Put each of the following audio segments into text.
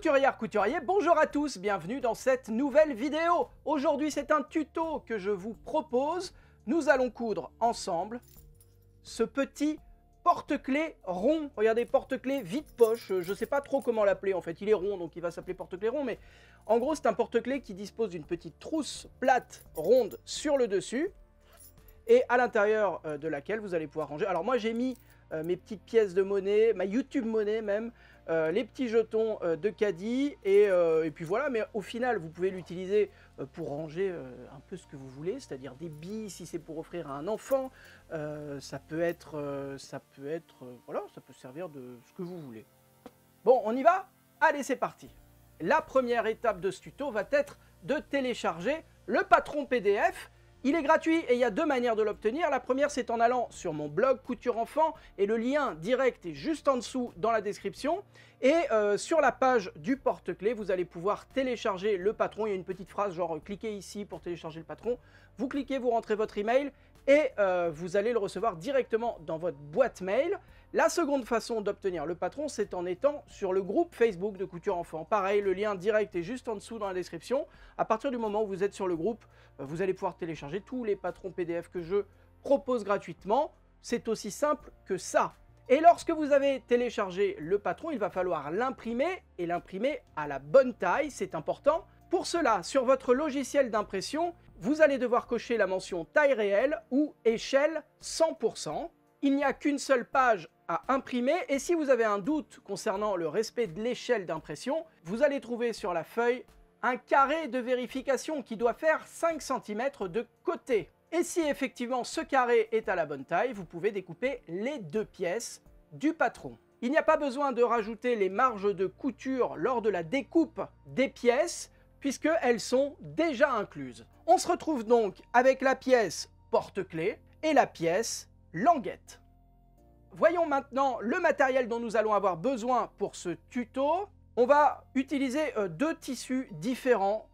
Couturière, couturier, bonjour à tous, bienvenue dans cette nouvelle vidéo. Aujourd'hui, c'est un tuto que je vous propose. Nous allons coudre ensemble ce petit porte-clés rond. Regardez, porte-clés vide-poche, je ne sais pas trop comment l'appeler en fait. Il est rond, donc il va s'appeler porte-clés rond, mais en gros, c'est un porte-clés qui dispose d'une petite trousse plate, ronde, sur le dessus, et à l'intérieur de laquelle vous allez pouvoir ranger. Alors moi, j'ai mis mes petites pièces de monnaie, ma YouTube monnaie même, les petits jetons de caddie et puis voilà, mais au final vous pouvez l'utiliser pour ranger un peu ce que vous voulez, c'est-à-dire des billes si c'est pour offrir à un enfant, ça peut servir de ce que vous voulez. Bon, on y va? Allez, c'est parti. La première étape de ce tuto va être de télécharger le patron PDF. Il est gratuit et il y a deux manières de l'obtenir. La première, c'est en allant sur mon blog Couture Enfant et le lien direct est juste en dessous dans la description. Et sur la page du porte-clés, vous allez pouvoir télécharger le patron. Il y a une petite phrase genre cliquez ici pour télécharger le patron. Vous cliquez, vous rentrez votre email et vous allez le recevoir directement dans votre boîte mail. La seconde façon d'obtenir le patron, c'est en étant sur le groupe Facebook de Couture Enfant. Pareil, le lien direct est juste en dessous dans la description. À partir du moment où vous êtes sur le groupe, vous allez pouvoir télécharger tous les patrons PDF que je propose gratuitement. C'est aussi simple que ça. Et lorsque vous avez téléchargé le patron, il va falloir l'imprimer et l'imprimer à la bonne taille, c'est important. Pour cela, sur votre logiciel d'impression, vous allez devoir cocher la mention taille réelle ou échelle 100%. Il n'y a qu'une seule page à imprimer et si vous avez un doute concernant le respect de l'échelle d'impression, vous allez trouver sur la feuille un carré de vérification qui doit faire 5 cm de côté. Et si effectivement ce carré est à la bonne taille, vous pouvez découper les deux pièces du patron. Il n'y a pas besoin de rajouter les marges de couture lors de la découpe des pièces, puisqu'elles sont déjà incluses. On se retrouve donc avec la pièce porte-clés et la pièce languette. Voyons maintenant le matériel dont nous allons avoir besoin pour ce tuto. On va utiliser deux tissus différents.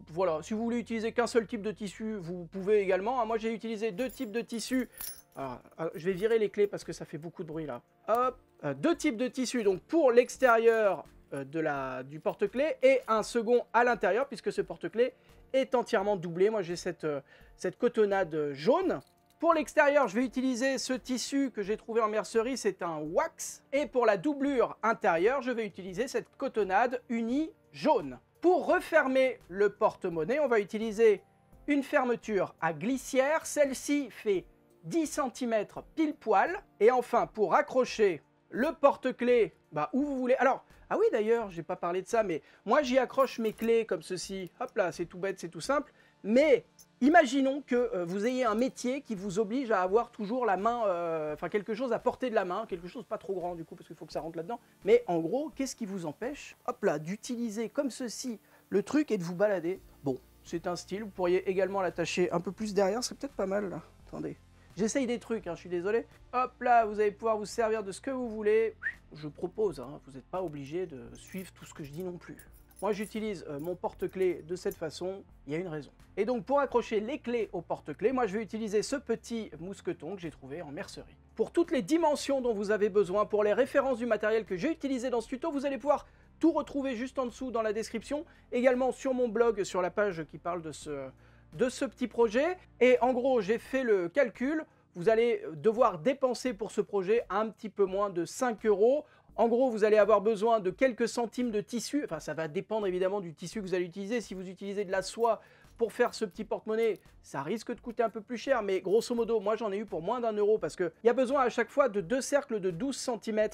Voilà, si vous voulez utiliser qu'un seul type de tissu, vous pouvez également. Moi, j'ai utilisé deux types de tissus. Alors, je vais virer les clés parce que ça fait beaucoup de bruit là. Hop, deux types de tissus. Donc pour l'extérieur du porte-clés et un second à l'intérieur puisque ce porte-clés est entièrement doublé. Moi, j'ai cette cotonnade jaune. Pour l'extérieur, je vais utiliser ce tissu que j'ai trouvé en mercerie, c'est un wax. Et pour la doublure intérieure, je vais utiliser cette cotonnade unie jaune. Pour refermer le porte-monnaie, on va utiliser une fermeture à glissière. Celle-ci fait 10 cm pile poil. Et enfin, pour accrocher le porte-clés où vous voulez. Alors, ah oui d'ailleurs, j'ai pas parlé de ça, mais moi j'y accroche mes clés comme ceci. Hop là, c'est tout bête, c'est tout simple. Mais imaginons que vous ayez un métier qui vous oblige à avoir toujours la main, quelque chose à portée de la main, quelque chose pas trop grand du coup parce qu'il faut que ça rentre là-dedans. Mais en gros, qu'est-ce qui vous empêche, hop là, d'utiliser comme ceci le truc et de vous balader? Bon, c'est un style, vous pourriez également l'attacher un peu plus derrière, c'est peut-être pas mal là. Attendez, j'essaye des trucs, je suis désolé. Hop là, vous allez pouvoir vous servir de ce que vous voulez. Je propose, vous n'êtes pas obligé de suivre tout ce que je dis non plus. Moi, j'utilise mon porte-clés de cette façon, il y a une raison. Et donc, pour accrocher les clés au porte-clés, moi, je vais utiliser ce petit mousqueton que j'ai trouvé en mercerie. Pour toutes les dimensions dont vous avez besoin, pour les références du matériel que j'ai utilisé dans ce tuto, vous allez pouvoir tout retrouver juste en dessous dans la description, également sur mon blog, sur la page qui parle de ce petit projet. Et en gros, j'ai fait le calcul, vous allez devoir dépenser pour ce projet un petit peu moins de 5 €. En gros, vous allez avoir besoin de quelques centimes de tissu. Enfin, ça va dépendre évidemment du tissu que vous allez utiliser. Si vous utilisez de la soie pour faire ce petit porte-monnaie, ça risque de coûter un peu plus cher. Mais grosso modo, moi, j'en ai eu pour moins d'1 € parce qu'il y a besoin à chaque fois de deux cercles de 12 cm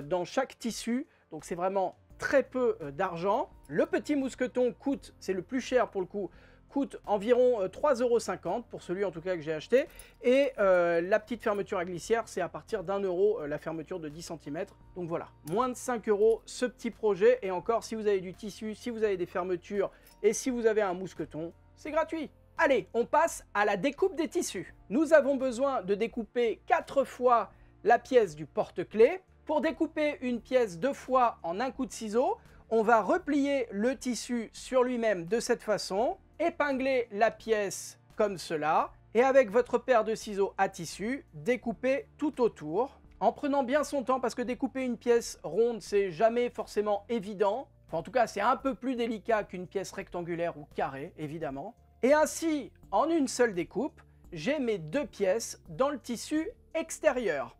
dans chaque tissu. Donc, c'est vraiment très peu d'argent. Le petit mousqueton coûte, c'est le plus cher pour le coup, coûte environ 3,50 € pour celui en tout cas que j'ai acheté. Et la petite fermeture à glissière, c'est à partir d'1 € la fermeture de 10 cm. Donc voilà, moins de 5 € ce petit projet. Et encore, si vous avez du tissu, si vous avez des fermetures et si vous avez un mousqueton, c'est gratuit. Allez, on passe à la découpe des tissus. Nous avons besoin de découper 4 fois la pièce du porte-clés. Pour découper une pièce 2 fois en un coup de ciseau, on va replier le tissu sur lui-même de cette façon, épingler la pièce comme cela, et avec votre paire de ciseaux à tissu, découper tout autour, en prenant bien son temps parce que découper une pièce ronde, c'est jamais forcément évident. Enfin, en tout cas, c'est un peu plus délicat qu'une pièce rectangulaire ou carrée, évidemment. Et ainsi, en une seule découpe, j'ai mes 2 pièces dans le tissu extérieur.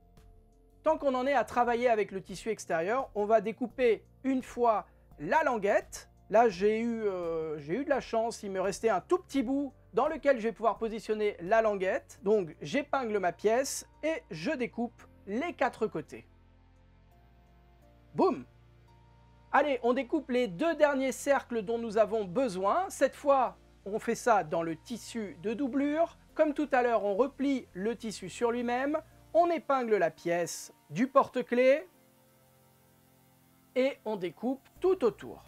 Tant qu'on en est à travailler avec le tissu extérieur, on va découper une fois la languette. Là, j'ai eu de la chance, il me restait un tout petit bout dans lequel je vais pouvoir positionner la languette. Donc, j'épingle ma pièce et je découpe les 4 côtés. Boum! Allez, on découpe les 2 derniers cercles dont nous avons besoin. Cette fois, on fait ça dans le tissu de doublure. Comme tout à l'heure, on replie le tissu sur lui-même. On épingle la pièce du porte-clés et on découpe tout autour.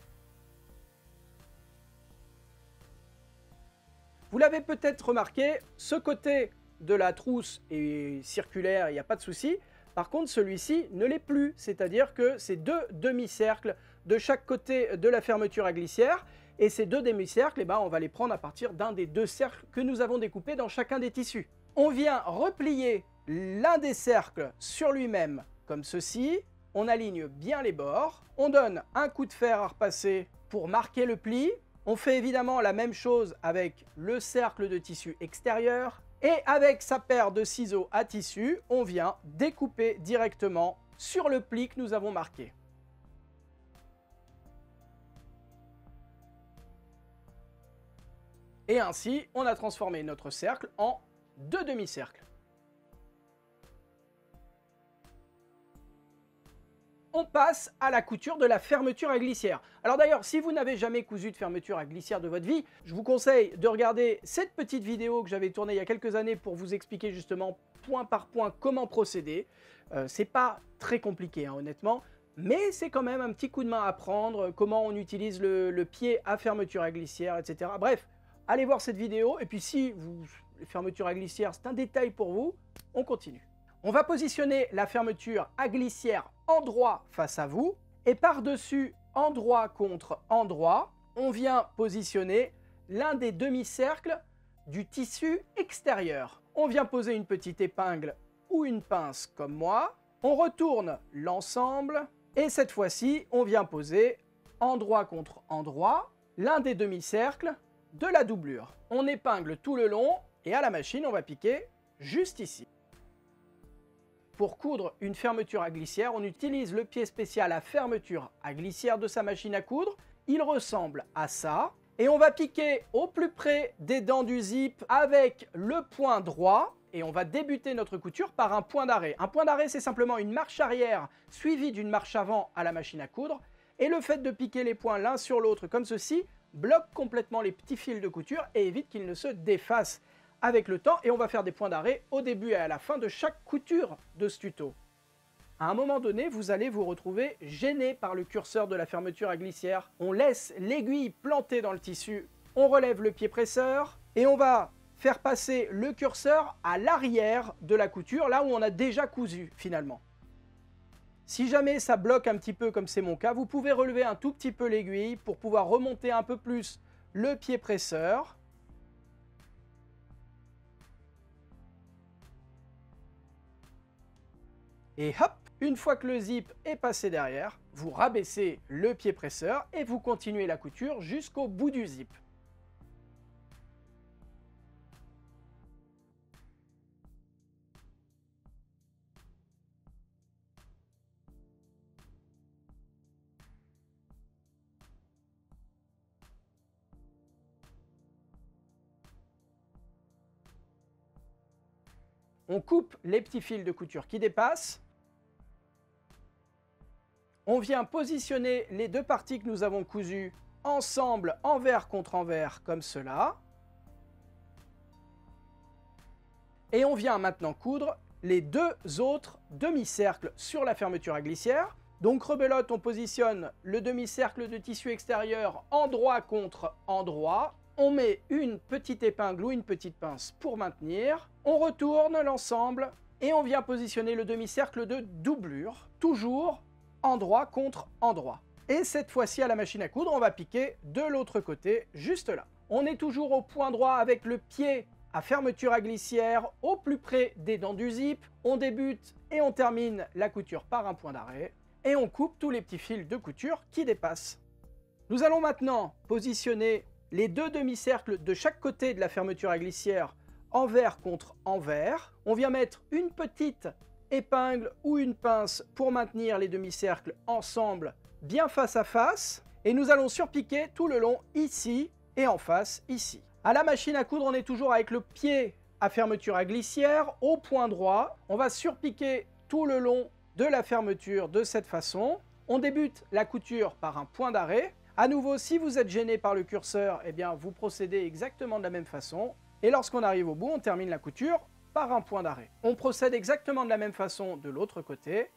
Vous l'avez peut-être remarqué, ce côté de la trousse est circulaire, il n'y a pas de souci. Par contre, celui-ci ne l'est plus, c'est-à-dire que c'est 2 demi-cercles de chaque côté de la fermeture à glissière. Et ces 2 demi-cercles, on va les prendre à partir d'un des 2 cercles que nous avons découpés dans chacun des tissus. On vient replier l'un des cercles sur lui-même comme ceci. On aligne bien les bords. On donne un coup de fer à repasser pour marquer le pli. On fait évidemment la même chose avec le cercle de tissu extérieur. Et avec sa paire de ciseaux à tissu, on vient découper directement sur le pli que nous avons marqué. Et ainsi, on a transformé notre cercle en 2 demi-cercles. On passe à la couture de la fermeture à glissière. Alors d'ailleurs, si vous n'avez jamais cousu de fermeture à glissière de votre vie, je vous conseille de regarder cette petite vidéo que j'avais tournée il y a quelques années pour vous expliquer justement point par point comment procéder. C'est pas très compliqué, hein, honnêtement, mais c'est quand même un petit coup de main à prendre, comment on utilise le pied à fermeture à glissière, etc. Bref, allez voir cette vidéo, et puis si les fermetures à glissière, c'est un détail pour vous, on continue. On va positionner la fermeture à glissière endroit face à vous, et par-dessus, endroit contre endroit, on vient positionner l'un des demi-cercles du tissu extérieur. On vient poser une petite épingle ou une pince comme moi, on retourne l'ensemble, et cette fois-ci, on vient poser endroit contre endroit l'un des demi-cercles de la doublure. On épingle tout le long, et à la machine, on va piquer juste ici. Pour coudre une fermeture à glissière, on utilise le pied spécial à fermeture à glissière de sa machine à coudre. Il ressemble à ça. Et on va piquer au plus près des dents du zip avec le point droit. Et on va débuter notre couture par un point d'arrêt. Un point d'arrêt, c'est simplement une marche arrière suivie d'une marche avant à la machine à coudre. Et le fait de piquer les points l'un sur l'autre comme ceci bloque complètement les petits fils de couture et évite qu'ils ne se défassent avec le temps, et on va faire des points d'arrêt au début et à la fin de chaque couture de ce tuto. À un moment donné, vous allez vous retrouver gêné par le curseur de la fermeture à glissière. On laisse l'aiguille plantée dans le tissu, on relève le pied presseur et on va faire passer le curseur à l'arrière de la couture, là où on a déjà cousu finalement. Si jamais ça bloque un petit peu comme c'est mon cas, vous pouvez relever un tout petit peu l'aiguille pour pouvoir remonter un peu plus le pied presseur. Et hop, une fois que le zip est passé derrière, vous rabaissez le pied presseur et vous continuez la couture jusqu'au bout du zip. On coupe les petits fils de couture qui dépassent. On vient positionner les 2 parties que nous avons cousues ensemble, envers contre envers, comme cela. Et on vient maintenant coudre les 2 autres demi-cercles sur la fermeture à glissière. Donc rebelote, on positionne le demi-cercle de tissu extérieur endroit contre endroit. On met une petite épingle ou une petite pince pour maintenir. On retourne l'ensemble et on vient positionner le demi-cercle de doublure, toujours endroit contre endroit. Et cette fois-ci, à la machine à coudre, on va piquer de l'autre côté, juste là. On est toujours au point droit avec le pied à fermeture à glissière, au plus près des dents du zip. On débute et on termine la couture par un point d'arrêt. Et on coupe tous les petits fils de couture qui dépassent. Nous allons maintenant positionner les deux demi-cercles de chaque côté de la fermeture à glissière envers contre envers. On vient mettre une petite épingle ou une pince pour maintenir les demi-cercles ensemble bien face à face. Et nous allons surpiquer tout le long ici et en face ici. À la machine à coudre, on est toujours avec le pied à fermeture à glissière au point droit. On va surpiquer tout le long de la fermeture de cette façon. On débute la couture par un point d'arrêt. À nouveau, si vous êtes gêné par le curseur, eh bien, vous procédez exactement de la même façon. Et lorsqu'on arrive au bout, on termine la couture par un point d'arrêt. On procède exactement de la même façon de l'autre côté.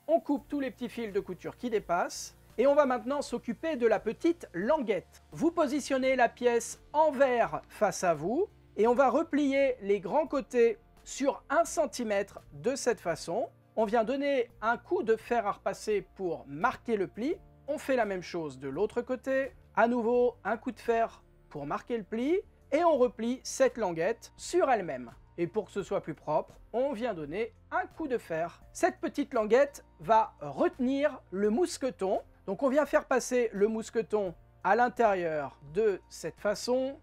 On coupe tous les petits fils de couture qui dépassent. Et on va maintenant s'occuper de la petite languette. Vous positionnez la pièce envers face à vous. Et on va replier les grands côtés sur 1 cm de cette façon. On vient donner un coup de fer à repasser pour marquer le pli. On fait la même chose de l'autre côté. À nouveau, un coup de fer pour marquer le pli. Et on replie cette languette sur elle-même. Et pour que ce soit plus propre, on vient donner un coup de fer. Cette petite languette va retenir le mousqueton. Donc on vient faire passer le mousqueton à l'intérieur de cette façon.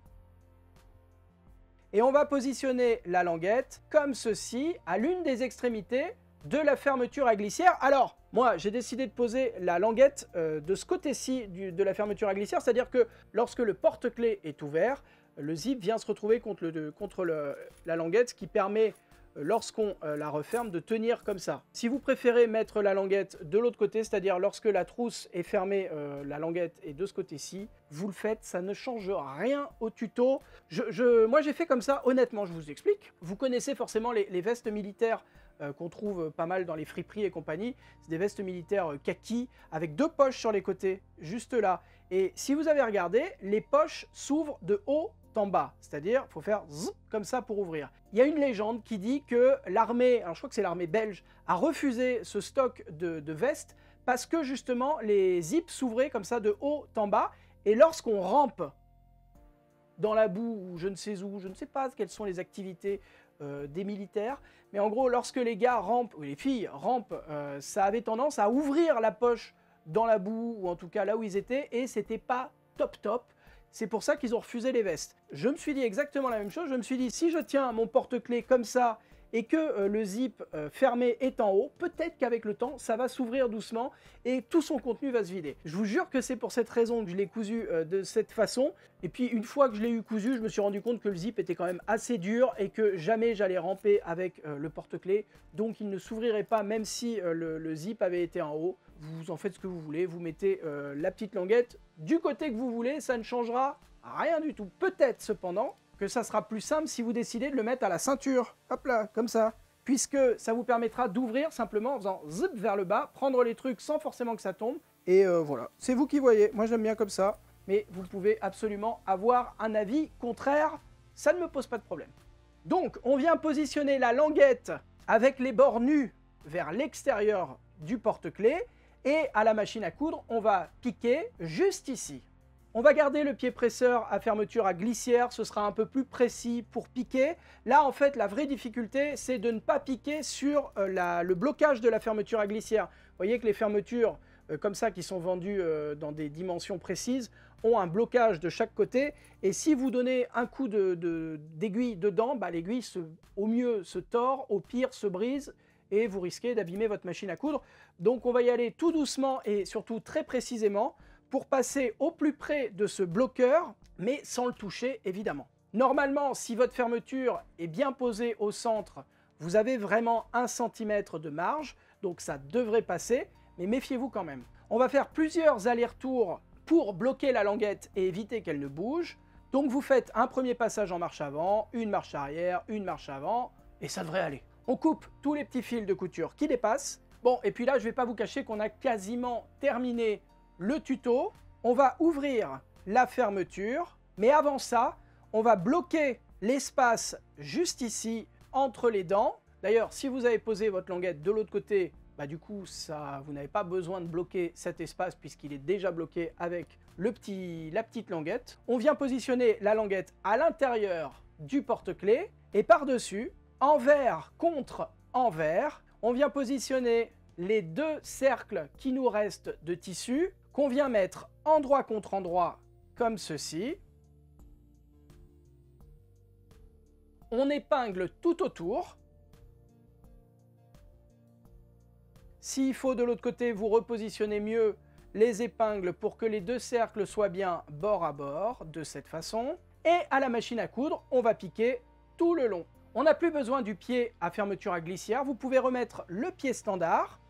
Et on va positionner la languette comme ceci à l'une des extrémités de la fermeture à glissière. Alors, moi, j'ai décidé de poser la languette de ce côté-ci de la fermeture à glissière, c'est-à-dire que lorsque le porte-clés est ouvert, le zip vient se retrouver contre la languette, ce qui permet, lorsqu'on la referme, de tenir comme ça. Si vous préférez mettre la languette de l'autre côté, c'est-à-dire lorsque la trousse est fermée, la languette est de ce côté-ci, vous le faites, ça ne change rien au tuto. Moi, j'ai fait comme ça, honnêtement, je vous explique. Vous connaissez forcément les vestes militaires qu'on trouve pas mal dans les friperies et compagnie. C'est des vestes militaires kaki avec 2 poches sur les côtés, juste là. Et si vous avez regardé, les poches s'ouvrent de haut en bas, c'est-à-dire il faut faire zzz comme ça pour ouvrir. Il y a une légende qui dit que l'armée, alors je crois que c'est l'armée belge, a refusé ce stock de vestes parce que justement les zips s'ouvraient comme ça de haut en bas, et lorsqu'on rampe dans la boue ou je ne sais où, je ne sais pas quelles sont les activités des militaires, mais en gros lorsque les gars rampent, ou les filles rampent, ça avait tendance à ouvrir la poche dans la boue, ou en tout cas là où ils étaient, et c'était pas top. C'est pour ça qu'ils ont refusé les vestes. Je me suis dit exactement la même chose, je me suis dit si je tiens mon porte-clés comme ça et que le zip fermé est en haut, peut-être qu'avec le temps, ça va s'ouvrir doucement et tout son contenu va se vider. Je vous jure que c'est pour cette raison que je l'ai cousu de cette façon. Et puis une fois que je l'ai eu cousu, je me suis rendu compte que le zip était quand même assez dur et que jamais j'allais ramper avec le porte-clés. Donc il ne s'ouvrirait pas même si le zip avait été en haut. Vous en faites ce que vous voulez, vous mettez la petite languette du côté que vous voulez, ça ne changera rien du tout. Peut-être cependant que ça sera plus simple si vous décidez de le mettre à la ceinture, hop là, comme ça, puisque ça vous permettra d'ouvrir simplement en faisant zip vers le bas, prendre les trucs sans forcément que ça tombe, et voilà, c'est vous qui voyez, moi j'aime bien comme ça, mais vous pouvez absolument avoir un avis contraire, ça ne me pose pas de problème. Donc, on vient positionner la languette avec les bords nus vers l'extérieur du porte-clés, et à la machine à coudre, on va piquer juste ici. On va garder le pied presseur à fermeture à glissière, ce sera un peu plus précis pour piquer. Là, en fait, la vraie difficulté, c'est de ne pas piquer sur le blocage de la fermeture à glissière. Vous voyez que les fermetures comme ça, qui sont vendues dans des dimensions précises, ont un blocage de chaque côté. Et si vous donnez un coup d'aiguille dedans, bah, l'aiguille, au mieux, se tord, au pire, se brise, et vous risquez d'abîmer votre machine à coudre. Donc, on va y aller tout doucement et surtout très précisément, pour passer au plus près de ce bloqueur, mais sans le toucher évidemment. Normalement, si votre fermeture est bien posée au centre, vous avez vraiment 1 cm de marge, donc ça devrait passer, mais méfiez-vous quand même. On va faire plusieurs allers-retours pour bloquer la languette et éviter qu'elle ne bouge. Donc vous faites un premier passage en marche avant, une marche arrière, une marche avant, et ça devrait aller. On coupe tous les petits fils de couture qui dépassent. Bon, et puis là, je ne vais pas vous cacher qu'on a quasiment terminé le tuto. On va ouvrir la fermeture, mais avant ça, on va bloquer l'espace juste ici entre les dents. D'ailleurs, si vous avez posé votre languette de l'autre côté, bah du coup, vous n'avez pas besoin de bloquer cet espace puisqu'il est déjà bloqué avec la petite languette. On vient positionner la languette à l'intérieur du porte-clés et par-dessus, envers contre envers, on vient positionner les 2 cercles qui nous restent de tissu, qu'on vient mettre endroit contre endroit, comme ceci. On épingle tout autour. S'il faut de l'autre côté, vous repositionnez mieux les épingles pour que les 2 cercles soient bien bord à bord, de cette façon. Et à la machine à coudre, on va piquer tout le long. On n'a plus besoin du pied à fermeture à glissière, vous pouvez remettre le pied standard.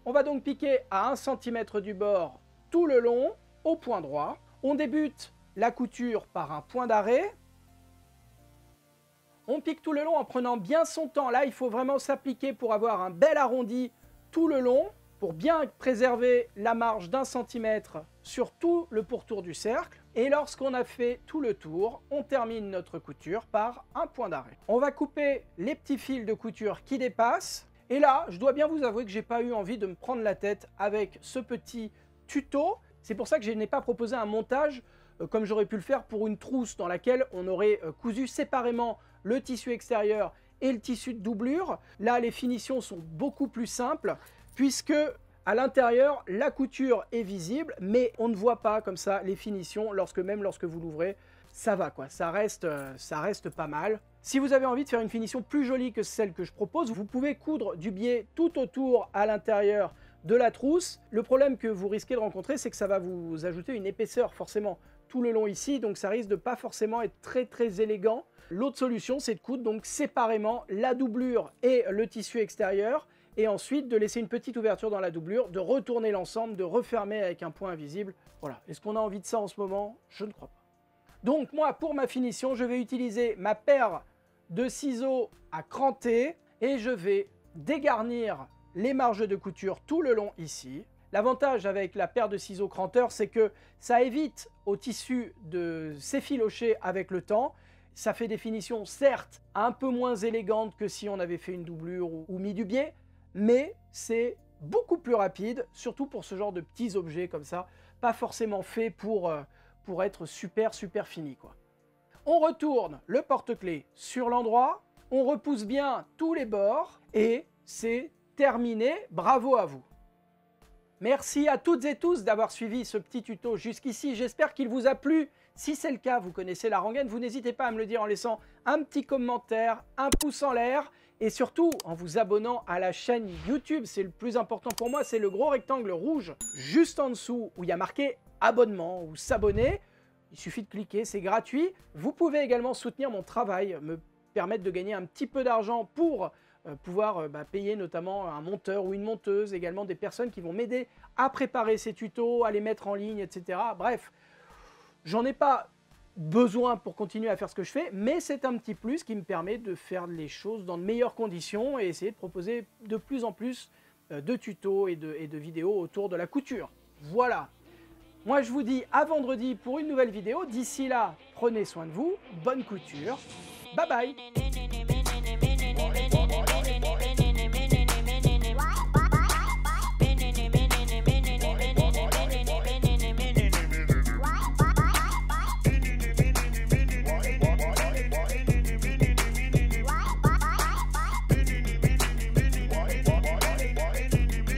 On va donc piquer à 1 cm du bord tout le long, au point droit. On débute la couture par un point d'arrêt. On pique tout le long en prenant bien son temps. Là, il faut vraiment s'appliquer pour avoir un bel arrondi tout le long, pour bien préserver la marge d'1 centimètre sur tout le pourtour du cercle. Et lorsqu'on a fait tout le tour, on termine notre couture par un point d'arrêt. On va couper les petits fils de couture qui dépassent. Et là, je dois bien vous avouer que j'ai pas eu envie de me prendre la tête avec ce petit tuto. C'est pour ça que je n'ai pas proposé un montage comme j'aurais pu le faire pour une trousse dans laquelle on aurait cousu séparément le tissu extérieur et le tissu de doublure. Là, les finitions sont beaucoup plus simples puisque à l'intérieur, la couture est visible, mais on ne voit pas comme ça les finitions même lorsque vous l'ouvrez. Ça va quoi, ça reste pas mal. Si vous avez envie de faire une finition plus jolie que celle que je propose, vous pouvez coudre du biais tout autour à l'intérieur de la trousse. Le problème que vous risquez de rencontrer, c'est que ça va vous ajouter une épaisseur forcément tout le long ici, donc ça risque de pas forcément être très élégant. L'autre solution, c'est de coudre donc séparément la doublure et le tissu extérieur, et ensuite de laisser une petite ouverture dans la doublure, de retourner l'ensemble, de refermer avec un point invisible. Voilà. Est-ce qu'on a envie de ça en ce moment? Je ne crois pas. Donc moi, pour ma finition, je vais utiliser ma paire de ciseaux à cranter et je vais dégarnir les marges de couture tout le long ici. L'avantage avec la paire de ciseaux cranteurs, c'est que ça évite au tissu de s'effilocher avec le temps. Ça fait des finitions, certes, un peu moins élégantes que si on avait fait une doublure ou mis du biais, mais c'est beaucoup plus rapide, surtout pour ce genre de petits objets comme ça, pas forcément fait pour être super fini, quoi. On retourne le porte-clés sur l'endroit, on repousse bien tous les bords et c'est terminé. Bravo à vous! Merci à toutes et tous d'avoir suivi ce petit tuto jusqu'ici. J'espère qu'il vous a plu. Si c'est le cas, vous connaissez la rengaine, vous n'hésitez pas à me le dire en laissant un petit commentaire, un pouce en l'air et surtout en vous abonnant à la chaîne YouTube. C'est le plus important pour moi, c'est le gros rectangle rouge juste en dessous où il y a marqué abonnement ou s'abonner. Il suffit de cliquer, c'est gratuit. Vous pouvez également soutenir mon travail, me permettre de gagner un petit peu d'argent pour pouvoir payer notamment un monteur ou une monteuse, également des personnes qui vont m'aider à préparer ces tutos, à les mettre en ligne, etc. Bref, j'en ai pas besoin pour continuer à faire ce que je fais, mais c'est un petit plus qui me permet de faire les choses dans de meilleures conditions et essayer de proposer de plus en plus de tutos et de vidéos autour de la couture. Voilà. Moi, je vous dis à vendredi pour une nouvelle vidéo. D'ici là, prenez soin de vous, bonne couture, bye bye.